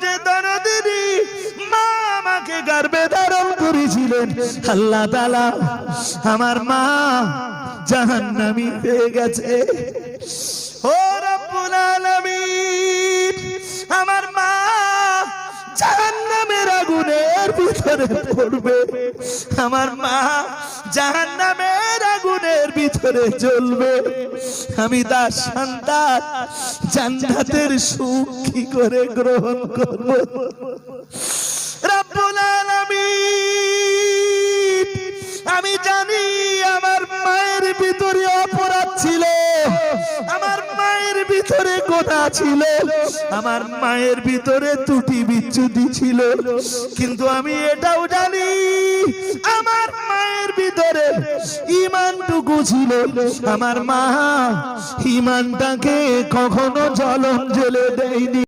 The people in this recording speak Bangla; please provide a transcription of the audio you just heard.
যে দরদিনী মা আমাকে গর্ভে ধারণ করেছিলেন, আল্লাহ তাআলা আমার মা জাহান্নামী হয়ে গেছে। ও রব্বুল আলামিন, আমার মা জাহান্নামের আগুনের ভিতরে পড়বে, আমার মা জাহান্নামের আগুনের ভিতরে জ্বলবে। আমি তার সন্তান জান্নাতের সুখ কি করে গ্রহণ করব? রব্বুল আলামিন, আমি জানি আমার মায়ের ভিতরে অপরাধ ছিল, আমার মায়ের ভিতরে গোনা ছিল, আমার মায়ের ভিতরে ত্রুটি বিচ্যুতি ছিল, কিন্তু আমি এটাও জানি আমার মায়ের ভিতরে ঈমানটুকু ছিল। আমার মা ঈমানটাকে কখনো জ্বলন জ্বেলে দেয়নি।